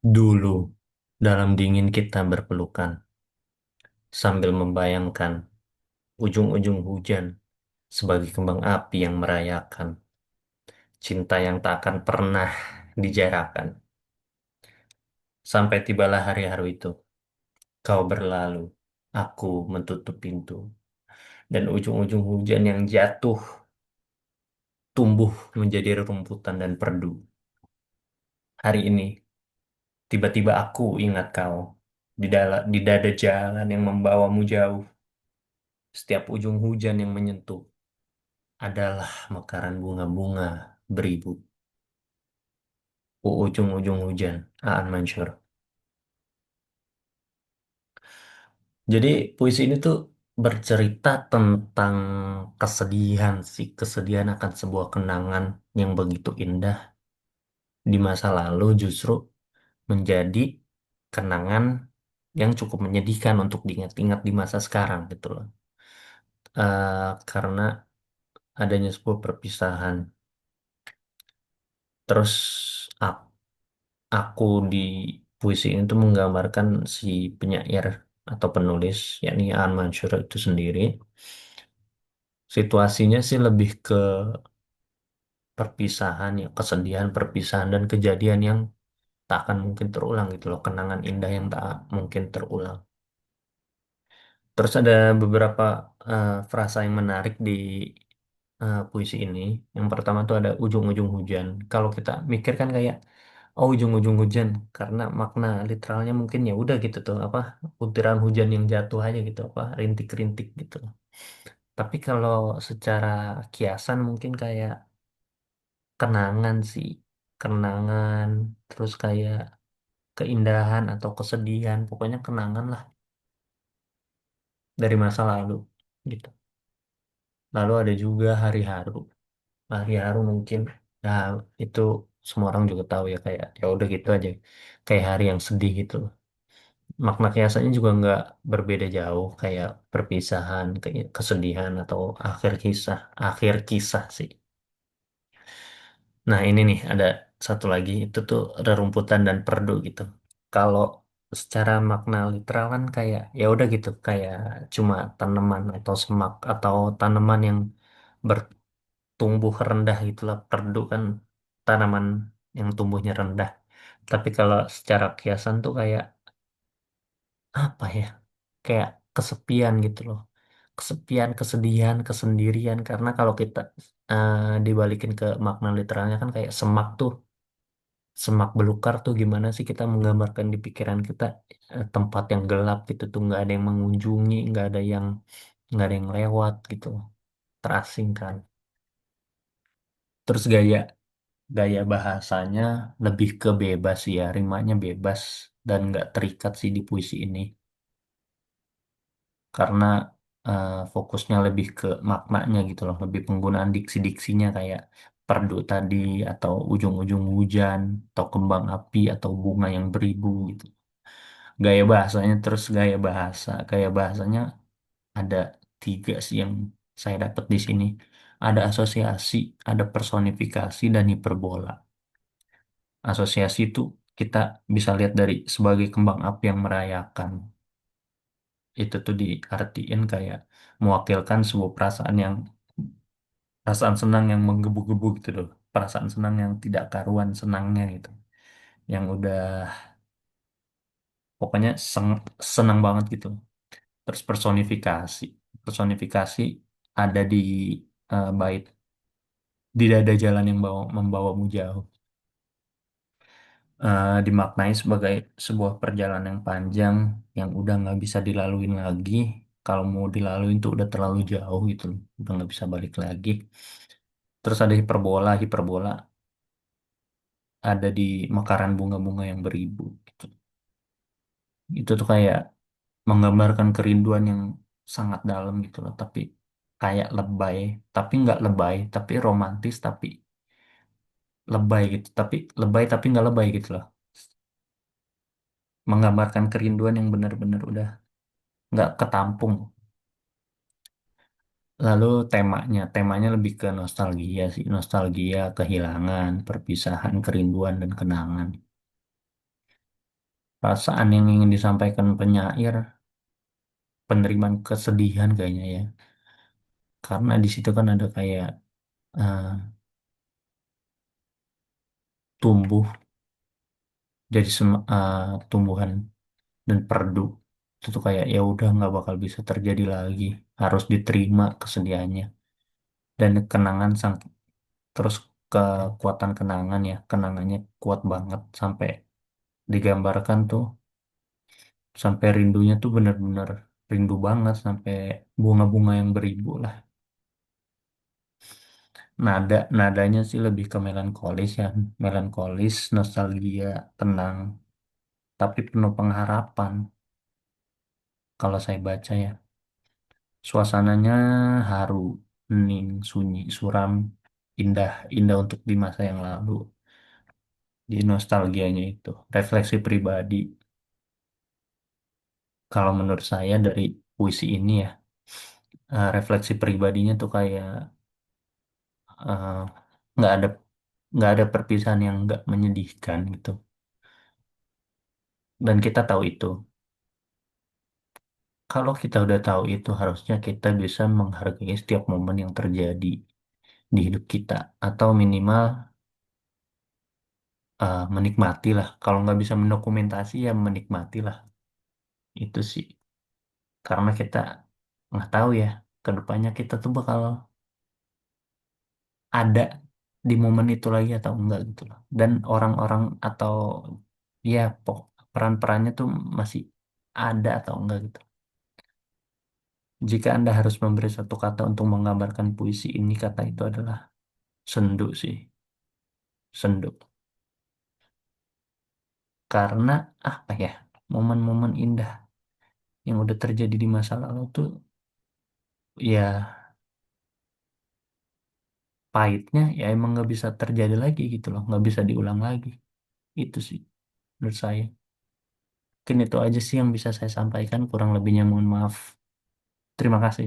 Dulu, dalam dingin kita berpelukan, sambil membayangkan ujung-ujung hujan sebagai kembang api yang merayakan cinta yang tak akan pernah dijarakan. Sampai tibalah hari-hari itu, kau berlalu, aku menutup pintu, dan ujung-ujung hujan yang jatuh tumbuh menjadi rumputan dan perdu. Hari ini, tiba-tiba aku ingat kau di dada jalan yang membawamu jauh. Setiap ujung hujan yang menyentuh adalah mekaran bunga-bunga beribu. Ujung-ujung hujan, Aan Mansur. Jadi puisi ini tuh bercerita tentang kesedihan sih, kesedihan akan sebuah kenangan yang begitu indah di masa lalu justru menjadi kenangan yang cukup menyedihkan untuk diingat-ingat di masa sekarang gitu loh. Karena adanya sebuah perpisahan. Terus a- aku di puisi ini tuh menggambarkan si penyair atau penulis, yakni Aan Mansur itu sendiri. Situasinya sih lebih ke perpisahan, ya kesedihan perpisahan dan kejadian yang tak akan mungkin terulang gitu loh, kenangan indah yang tak mungkin terulang. Terus ada beberapa frasa yang menarik di puisi ini. Yang pertama tuh ada ujung-ujung hujan. Kalau kita mikir kan kayak oh ujung-ujung hujan karena makna literalnya mungkin ya udah gitu tuh apa butiran hujan yang jatuh aja gitu apa rintik-rintik gitu. Tapi kalau secara kiasan mungkin kayak kenangan sih, kenangan terus kayak keindahan atau kesedihan, pokoknya kenangan lah dari masa lalu gitu. Lalu ada juga hari haru. Hari haru mungkin ya itu semua orang juga tahu ya kayak ya udah gitu aja. Kayak hari yang sedih gitu. Makna kiasannya juga nggak berbeda jauh kayak perpisahan, kayak kesedihan atau akhir kisah sih. Nah ini nih ada satu lagi itu tuh rerumputan dan perdu gitu. Kalau secara makna literal kan kayak ya udah gitu kayak cuma tanaman atau semak atau tanaman yang bertumbuh rendah gitulah. Perdu kan tanaman yang tumbuhnya rendah. Tapi kalau secara kiasan tuh kayak apa ya? Kayak kesepian gitu loh. Kesepian, kesedihan, kesendirian karena kalau kita eh, dibalikin ke makna literalnya kan kayak semak tuh semak belukar tuh gimana sih kita menggambarkan di pikiran kita tempat yang gelap gitu tuh nggak ada yang mengunjungi nggak ada yang lewat gitu terasingkan terus gaya bahasanya lebih ke bebas ya rimanya bebas dan nggak terikat sih di puisi ini karena fokusnya lebih ke maknanya gitu loh lebih penggunaan diksi-diksinya kayak perdu tadi atau ujung-ujung hujan atau kembang api atau bunga yang beribu gitu gaya bahasanya terus gaya bahasanya ada tiga sih yang saya dapat di sini ada asosiasi ada personifikasi dan hiperbola asosiasi itu kita bisa lihat dari sebagai kembang api yang merayakan itu tuh diartiin kayak mewakilkan sebuah perasaan senang yang menggebu-gebu gitu loh perasaan senang yang tidak karuan senangnya gitu yang udah pokoknya senang banget gitu. Terus personifikasi ada di bait di dada jalan yang membawamu jauh. Dimaknai sebagai sebuah perjalanan yang panjang yang udah nggak bisa dilaluin lagi. Kalau mau dilaluin tuh udah terlalu jauh gitu, loh. Udah nggak bisa balik lagi. Terus ada hiperbola ada di mekaran bunga-bunga yang beribu. Gitu. Itu tuh kayak menggambarkan kerinduan yang sangat dalam gitu loh, tapi kayak lebay, tapi nggak lebay, tapi romantis, tapi lebay gitu, tapi lebay tapi nggak lebay gitu loh, menggambarkan kerinduan yang benar-benar udah nggak ketampung. Lalu temanya lebih ke nostalgia sih, nostalgia, kehilangan, perpisahan, kerinduan dan kenangan. perasaan yang ingin disampaikan penyair, penerimaan kesedihan kayaknya ya. Karena di situ kan ada kayak eh, tumbuh jadi tumbuhan dan perdu itu tuh kayak ya udah nggak bakal bisa terjadi lagi, harus diterima kesedihannya dan kenangan sang terus kekuatan kenangan ya, kenangannya kuat banget sampai digambarkan tuh sampai rindunya tuh bener-bener rindu banget sampai bunga-bunga yang beribu lah. Nadanya sih lebih ke melankolis ya, melankolis, nostalgia, tenang, tapi penuh pengharapan kalau saya baca ya. Suasananya haru, hening, sunyi, suram, indah, indah untuk di masa yang lalu. Di nostalgianya itu, refleksi pribadi. Kalau menurut saya dari puisi ini ya, refleksi pribadinya tuh kayak eh, nggak ada nggak ada perpisahan yang nggak menyedihkan gitu. Dan kita tahu itu. Kalau kita udah tahu itu, harusnya kita bisa menghargai setiap momen yang terjadi di hidup kita, atau minimal menikmati lah. Kalau nggak bisa mendokumentasi ya menikmati lah. Itu sih. Karena kita nggak tahu ya, kedepannya kita tuh bakal ada di momen itu lagi atau enggak gitu loh. Dan orang-orang atau ya peran-perannya tuh masih ada atau enggak gitu. Jika Anda harus memberi satu kata untuk menggambarkan puisi ini, kata itu adalah sendu sih, sendu. Karena apa ya, momen-momen indah yang udah terjadi di masa lalu tuh ya pahitnya ya emang nggak bisa terjadi lagi gitu loh, nggak bisa diulang lagi. Itu sih menurut saya. Mungkin itu aja sih yang bisa saya sampaikan, kurang lebihnya mohon maaf. Terima kasih.